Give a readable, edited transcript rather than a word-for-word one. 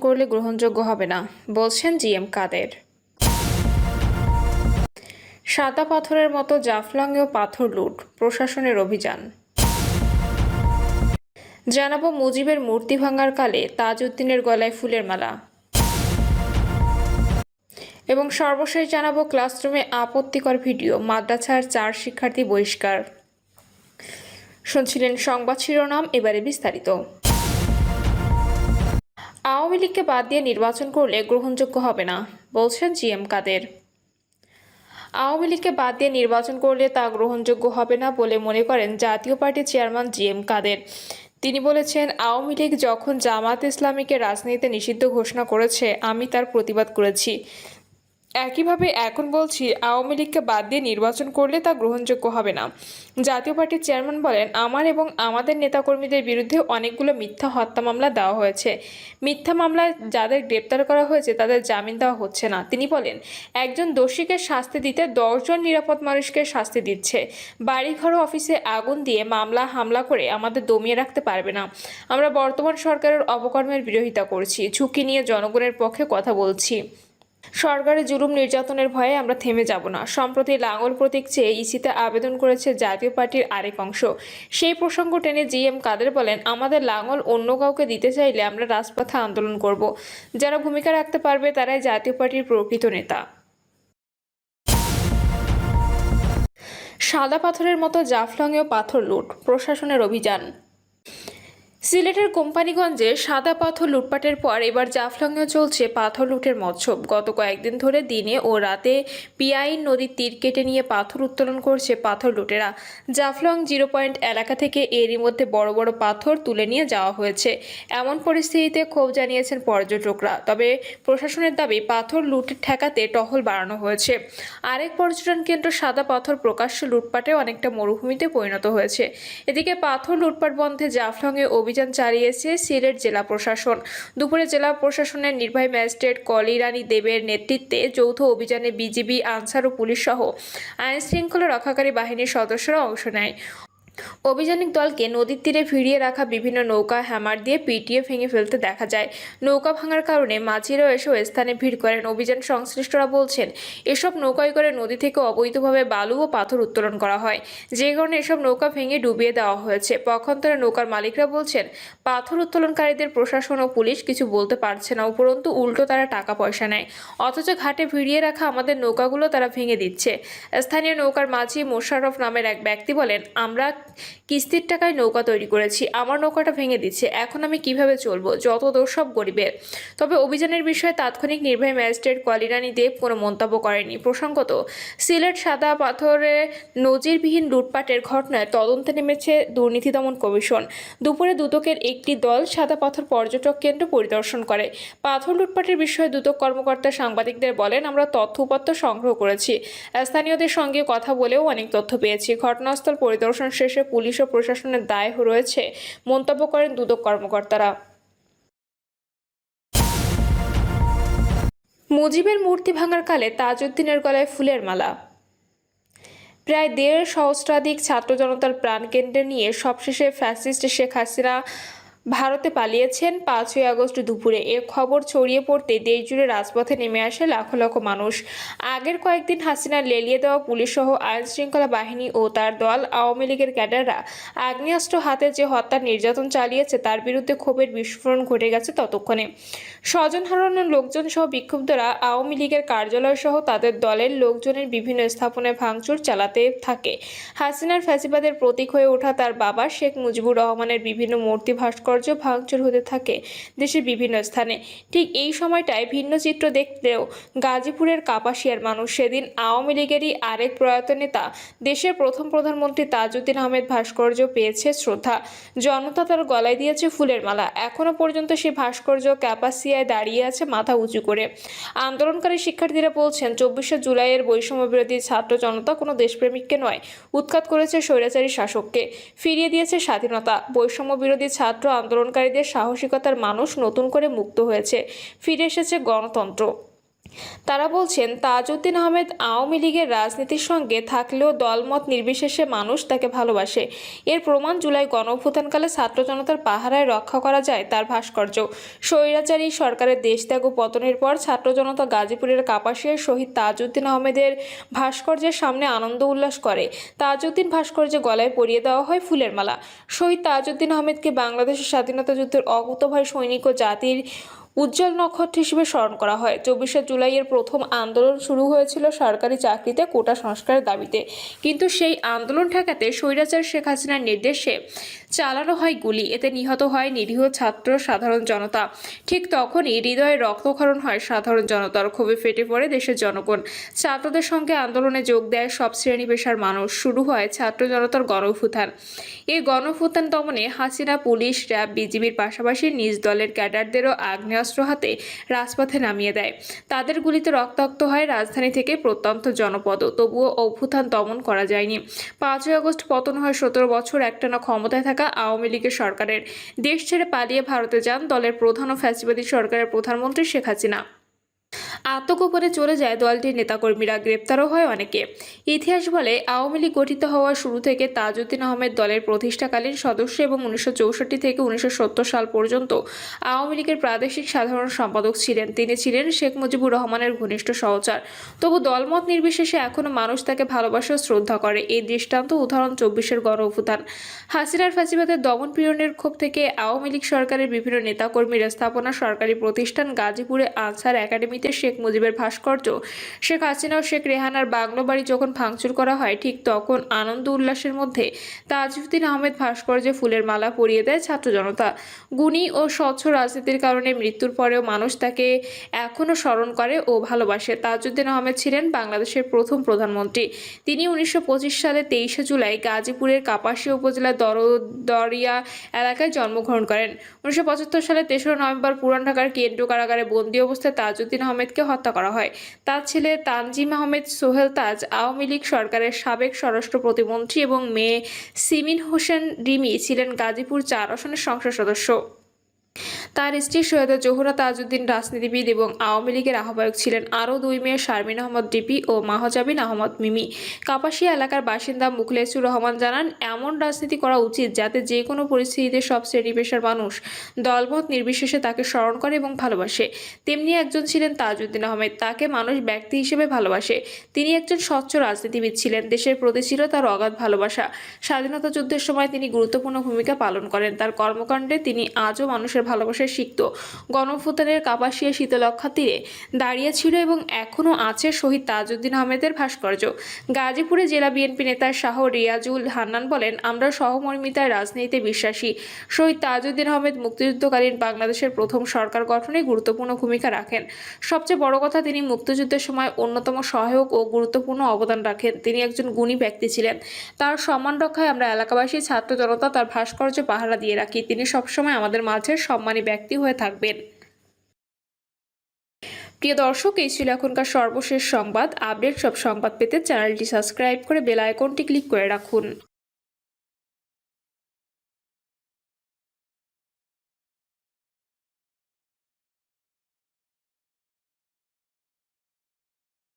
করলে গ্রহণযোগ্য হবে না, বলছেন জিএম কাদের। সাদা পাথরের মতো জাফলংয়েও পাথর লুট, প্রশাসনের অভিযান। জানাবো মুজিবের মূর্তি ভাঙার কালে তাজউদ্দিনের গলায় ফুলের মালা। এবং সর্বশেষ জানাবো ক্লাসরুমে আপত্তিকর ভিডিও, মাদ্রাসার 4 শিক্ষার্থী বহিষ্কার। শুনছিলেন সংবাদ শিরোনাম, এবারে বিস্তারিত। আওয়ামী লীগকে বাদ দিয়ে নির্বাচন করলে গ্রহণযোগ্য হবে না, বলছেন জিএম কাদের। আওয়ামী লীগকে বাদ দিয়ে নির্বাচন করলে তা গ্রহণযোগ্য হবে না বলে মনে করেন জাতীয় পার্টির চেয়ারম্যান জিএম কাদের। তিনি বলেছেন, আওয়ামী লীগ যখন জামাত ইসলামীকে রাজনীতিতে নিষিদ্ধ ঘোষণা করেছে আমি তার প্রতিবাদ করেছি। একইভাবে এখন বলছি, আওয়ামী লীগকে বাদ দিয়ে নির্বাচন করলে তা গ্রহণযোগ্য হবে না। জাতীয় পার্টির চেয়ারম্যান বলেন, আমার এবং আমাদের নেতাকর্মীদের বিরুদ্ধে অনেকগুলো মিথ্যা হত্যা মামলা দেওয়া হয়েছে। মিথ্যা মামলায় যাদের গ্রেপ্তার করা হয়েছে তাদের জামিন দেওয়া হচ্ছে না। তিনি বলেন, একজন দোষীকে শাস্তি দিতে 10 জন নিরাপদ মানুষকে শাস্তি দিচ্ছে। বাড়িঘর ও অফিসে আগুন দিয়ে মামলা হামলা করে আমাদের দমিয়ে রাখতে পারবে না। আমরা বর্তমান সরকারের অপকর্মের বিরোধিতা করছি, ঝুঁকি নিয়ে জনগণের পক্ষে কথা বলছি। সরকারের জুলুম নির্যাতনের ভয়ে আমরা থেমে যাব না। সম্প্রতি লাঙ্গল প্রতীক চেয়ে ইসিতে আবেদন করেছে জাতীয় পার্টির আরেক অংশ। সেই প্রসঙ্গ টেনে জিএম কাদের বলেন, আমাদের লাঙ্গল অন্য কাউকে দিতে চাইলে আমরা রাজপথে আন্দোলন করব। যারা ভূমিকা রাখতে পারবে তারাই জাতীয় পার্টির প্রকৃত নেতা। সাদা পাথরের মতো জাফলংয়েও পাথর লুট, প্রশাসনের অভিযান। সিলেটের কোম্পানিগঞ্জে সাদা পাথর লুটপাটের পর এবার জাফলংয়েও চলছে পাথর লুটের মহোৎসব। গত কয়েকদিন ধরে দিনে ও রাতে পিয়াইন নদীর তীর কেটে নিয়ে পাথর উত্তোলন করছে পাথর লুটেরা। জাফলং 0 পয়েন্ট এলাকা থেকে এরই মধ্যে বড় বড় পাথর তুলে নিয়ে যাওয়া হয়েছে। এমন পরিস্থিতিতে ক্ষোভ জানিয়েছেন পর্যটকরা। তবে প্রশাসনের দাবি, পাথর লুট ঠেকাতে টহল বাড়ানো হয়েছে। আরেক পর্যটন কেন্দ্র সাদা পাথর প্রকাশ্য লুটপাটে অনেকটা মরুভূমিতে পরিণত হয়েছে। এদিকে পাথর লুটপাট বন্ধে জাফলংয়ে অভিযান চালিয়েছে সিলেট জেলা প্রশাসন। দুপুরে জেলা প্রশাসনের নির্বাহী ম্যাজিস্ট্রেট কলিরানী দেবের নেতৃত্বে যৌথ অভিযানে বিজিবি, আনসার ও পুলিশ সহ আইন শৃঙ্খলা রক্ষাকারী বাহিনীর সদস্যরা অংশ নেয়। অভিযানিক দলকে নদীর তীরে ভিড়িয়ে রাখা বিভিন্ন নৌকা হ্যামার দিয়ে পিটিয়ে ভেঙে ফেলতে দেখা যায়। নৌকা ভাঙার কারণে মাঝিরাও এসব স্থানে ভিড় করেন। অভিযান সংশ্লিষ্টরা বলছেন, এসব নৌকায় করে নদী থেকে অবৈধভাবে বালু ও পাথর উত্তোলন করা হয়, যে কারণে এসব নৌকা ভেঙে ডুবিয়ে দেওয়া হয়েছে। পক্ষান্তরে নৌকার মালিকরা বলছেন, পাথর উত্তোলনকারীদের প্রশাসন ও পুলিশ কিছু বলতে পারছে না, উপরন্তু উল্টো তারা টাকা পয়সা নেয়। অথচ ঘাটে ভিড়িয়ে রাখা আমাদের নৌকাগুলো তারা ভেঙে দিচ্ছে। স্থানীয় নৌকার মাঝি মোশাররফ নামের এক ব্যক্তি বলেন, আমরা কিস্তির টাকায় নৌকা তৈরি করেছি, আমার নৌকাটা ভেঙে দিচ্ছে, এখন আমি কিভাবে চলবো? যত দোষ সব গরিবের। তবে অভিযানের বিষয়ে তাৎক্ষণিক নির্বাহী ম্যাজিস্ট্রেট কলিরানী দেব কোনো মন্তব্য করেনি। প্রসঙ্গত, সিলেট সাদা পাথরে নজিরবিহীন লুটপাটের ঘটনায় তদন্তে নেমেছে দুর্নীতি দমন কমিশন। দুপুরে দুদকের একটি দল সাদা পাথর পর্যটক কেন্দ্র পরিদর্শন করে। পাথর লুটপাটের বিষয়ে দুদক কর্মকর্তা সাংবাদিকদের বলেন, আমরা তথ্য উপাত্ত সংগ্রহ করেছি, স্থানীয়দের সঙ্গে কথা বলেও অনেক তথ্য পেয়েছি। ঘটনাস্থল পরিদর্শন শেষে পুলিশ ও প্রশাসনের দায় রয়েছে মন্তব্য করেন দুদক কর্মকর্তারা। মুজিবের মূর্তি ভাঙার কালে তাজউদ্দিনের গলায় ফুলের মালা। প্রায় 1.5 সহস্রাধিক ছাত্র জনতার প্রাণকেন্দ্রে নিয়ে সবশেষে ফ্যাসিস্ট শেখ হাসিনা ভারতে পালিয়েছেন 5ই আগস্ট দুপুরে। এ খবর ছড়িয়ে পড়তে দেশজুড়ে রাজপথে নেমে আসে লাখো লাখো মানুষ। আগের কয়েকদিন হাসিনার লেলিয়ে দেওয়া পুলিশ সহ আইন শৃঙ্খলা বাহিনী ও তার দল আওয়ামী লীগের ক্যাডাররা আগ্নেয়াস্ত্র হাতে যে হত্যার নির্যাতন চালিয়েছে তার বিরুদ্ধে ক্ষোভের বিস্ফোরণ ঘটে গেছে ততক্ষণে। স্বজন হারানোর লোকজন সহ বিক্ষুব্ধরা আওয়ামী লীগের কার্যালয় সহ তাদের দলের লোকজনের বিভিন্ন স্থাপনায় ভাঙচুর চালাতে থাকে। হাসিনার ফ্যাসিবাদের প্রতীক হয়ে ওঠা তার বাবা শেখ মুজিবুর রহমানের বিভিন্ন মূর্তি ভাস্কর্য ভাঙচুর হতে থাকে দেশের বিভিন্ন স্থানে। ঠিক এই সময়টায় ভিন্ন চিত্র দেখলেও গাজীপুরের কাপাসিয়ার মানুষ। সেদিন আওয়ামী লীগেরই আরেক প্রয়াত নেতা, দেশের প্রথম প্রধানমন্ত্রী তাজউদ্দিন আহমেদ ভাস্কর্য পেয়েছে শ্রদ্ধা। জনতা তার গলায় দিয়েছে ফুলের মালা। এখনো পর্যন্ত সেই ভাস্কর্য কাপাসিয়ায় দাঁড়িয়ে আছে মাথা উঁচু করে। আন্দোলনকারী শিক্ষার্থীরা বলছেন, 24শে জুলাইয়ের বৈষম্য বিরোধী ছাত্র জনতা কোনো দেশপ্রেমিককে নয়, উৎখাত করেছে স্বৈরাচারী শাসককে, ফিরিয়ে দিয়েছে স্বাধীনতা। বৈষম্য বিরোধী ছাত্র আন্দোলনকারীদের সাহসিকতার মানুষ নতুন করে মুক্ত হয়েছে, ফিরে এসেছে গণতন্ত্র। তারা বলছেন, তাজউদ্দিন আহমেদ আওয়ামী লীগের রাজনীতির সঙ্গে থাকলেও দলমত নির্বিশেষে মানুষ তাকে ভালোবাসে। এর প্রমাণ জুলাই গণঅভ্যুত্থানকালে ছাত্র জনতার পাহারায় রক্ষা করা যায় তার ভাস্কর্য। স্বৈরাচারী সরকারের দেশত্যাগ ও পতনের পর ছাত্র জনতা গাজীপুরের কাপাসিয়ায় শহীদ তাজউদ্দিন আহমেদের ভাস্কর্যের সামনে আনন্দ উল্লাস করে। তাজউদ্দিন ভাস্কর্যে গলায় পরিয়ে দেওয়া হয় ফুলের মালা। শহীদ তাজউদ্দিন আহমেদকে বাংলাদেশের স্বাধীনতা যুদ্ধের অকুতোভয় সৈনিক ও জাতির উজ্জ্বল নক্ষত্র হিসেবে স্মরণ করা হয়। 24শে জুলাইয়ের প্রথম আন্দোলন শুরু হয়েছিল সরকারি চাকরিতে কোটা সংস্কারের দাবিতে, কিন্তু সেই আন্দোলন ঠেকাতে স্বৈরাচার শেখ হাসিনার নির্দেশে চালানো হয় গুলি। এতে নিহত হয় নিরীহ ছাত্র সাধারণ জনতা। ঠিক তখনই হৃদয়ে রক্তক্ষরণ হয় সাধারণ জনতার। ক্ষোভে ফেটে পড়ে দেশের জনগণ। ছাত্রদের সঙ্গে আন্দোলনে যোগ দেয় সব শ্রেণী পেশার মানুষ। শুরু হয় ছাত্র জনতার গণঅভ্যুত্থান। এই গণঅভ্যুত্থান দমনে হাসিনা পুলিশ, র্যাব, বিজিবির পাশাপাশি নিজ দলের ক্যাডারদেরও আগ্নেয়াস্ত্র হাতে রাজপথে নামিয়ে দেয়। তাদের গুলিতে রক্তাক্ত হয় রাজধানী থেকে প্রত্যন্ত জনপদও। তবুও অভ্যুত্থান দমন করা যায়নি। 5ই আগস্ট পতন হয় 17 বছর একটানা ক্ষমতায় থাকা আওয়ামী লীগের সরকারের। দেশ ছেড়ে পালিয়ে ভারতে যান দলের প্রধান ও ফ্যাসিবাদী সরকারের প্রধানমন্ত্রী শেখ হাসিনা। আত্মগোপনে চলে যায় দলটির নেতাকর্মীরা, গ্রেপ্তারও হয় অনেকে। ইতিহাস বলে, আওয়ামী লীগ গঠিত হওয়ার শুরু থেকে তাজউদ্দিন আহমেদ দলের প্রতিষ্ঠাকালীন সদস্য এবং 1964 থেকে 1970 সাল পর্যন্ত আওয়ামী লীগের প্রাদেশিক সাধারণ সম্পাদক ছিলেন। তিনি ছিলেন শেখ মুজিবুর রহমানের ঘনিষ্ঠ সহচর। তবু দলমত নির্বিশেষে এখনও মানুষ তাকে ভালোবাসে ও শ্রদ্ধা করে। এই দৃষ্টান্ত উদাহরণ 24-এর গণঅভ্যুত্থান। হাসিনার ফ্যাসিবাদের দমন পীড়নের ক্ষোভ থেকে আওয়ামী লীগ সরকারের বিভিন্ন নেতাকর্মীর স্থাপনা সরকারি প্রতিষ্ঠান গাজীপুরে আনসার একাডেমিতে শেখ মুজিবের ভাস্কর্য, শেখ হাসিনা ও শেখ রেহানার বাংলো বাড়ি যখন ভাঙচুর করা হয়, ঠিক তখন আনন্দ উল্লাসের মধ্যে তাজউদ্দিন আহমেদ ভাস্কর্যে ফুলের মালা পরিয়ে দেয় ছাত্র জনতা। গুণী ও স্বচ্ছ রাজনীতির কারণে মৃত্যুর পরেও মানুষ তাকে এখনও স্মরণ করে ও ভালোবাসে। তাজউদ্দিন আহমেদ ছিলেন বাংলাদেশের প্রথম প্রধানমন্ত্রী। তিনি 1925 সালে 23শে জুলাই গাজীপুরের কাপাসিয়া উপজেলার দরিয়া এলাকায় জন্মগ্রহণ করেন। 1975 সালে 3রা নভেম্বর পুরান ঢাকার কেন্দ্রীয় কারাগারে বন্দী অবস্থায় তাজউদ্দিন আহমেদকে হত্যা করা হয়। তার ছেলে তানজিম আহমেদ সোহেল তাজ আওয়ামী লীগ সরকারের সাবেক স্বরাষ্ট্র প্রতিমন্ত্রী এবং মেয়ে সিমিন হোসেন রিমি ছিলেন গাজীপুর 4 আসনের সংসদ সদস্য। তার স্ত্রী সৈয়দা জোহরা তাজউদ্দিন রাজনীতিবিদ এবং আওয়ামী লীগের আহ্বায়ক ছিলেন। আরও 2 মেয়ে শারমিন আহমদ ডিপি ও মাহজাবিন আহমদ মিমি। কাপাসিয়া এলাকার বাসিন্দা মুখলেসুর রহমান জানান, এমন রাজনীতি করা উচিত যাতে যে কোনো পরিস্থিতিতে সব শ্রেণী পেশার মানুষ দলমত নির্বিশেষে তাকে স্মরণ করে এবং ভালোবাসে। তেমনি একজন ছিলেন তাজউদ্দিন আহমেদ। তাকে মানুষ ব্যক্তি হিসেবে ভালোবাসে। তিনি একজন স্বচ্ছ রাজনীতিবিদ ছিলেন। দেশের প্রতি ছিল তার অগাধ ভালোবাসা। স্বাধীনতা যুদ্ধের সময় তিনি গুরুত্বপূর্ণ ভূমিকা পালন করেন। তার কর্মকাণ্ডে তিনি আজও মানুষের ভালোবাসায় সিক্ত। গণঅভ্যুত্থানের কাপাসিয়া শীতলক্ষা তীরে দাঁড়িয়ে ছিল এবং এখনও আছে শহীদ তাজউদ্দিন আহমেদের ভাস্কর্য। গাজীপুরে জেলা বিএনপি নেতা শাহ রিয়াজুল হান্নান বলেন, আমরা সহমর্মিতায় রাজনীতিতে বিশ্বাসী। শহীদ তাজউদ্দিন আহমেদ মুক্তিযুদ্ধকালীন বাংলাদেশের প্রথম সরকার গঠনে গুরুত্বপূর্ণ ভূমিকা রাখেন। সবচেয়ে বড় কথা, তিনি মুক্তিযুদ্ধের সময় অন্যতম সহায়ক ও গুরুত্বপূর্ণ অবদান রাখেন। তিনি একজন গুণী ব্যক্তি ছিলেন। তার সম্মান রক্ষায় আমরা এলাকাবাসী, ছাত্র জনতা তার ভাস্কর্য পাহারা দিয়ে রাখি। তিনি সবসময় আমাদের মাঝে সম্মানী ব্যক্তি হয়ে থাকবেন। প্রিয় দর্শক, এই ছিল এখনকার সর্বশেষ সংবাদ। আপডেট সব সংবাদ পেতে চ্যানেলটি সাবস্ক্রাইব করে বেল আইকনটি ক্লিক করে রাখুন।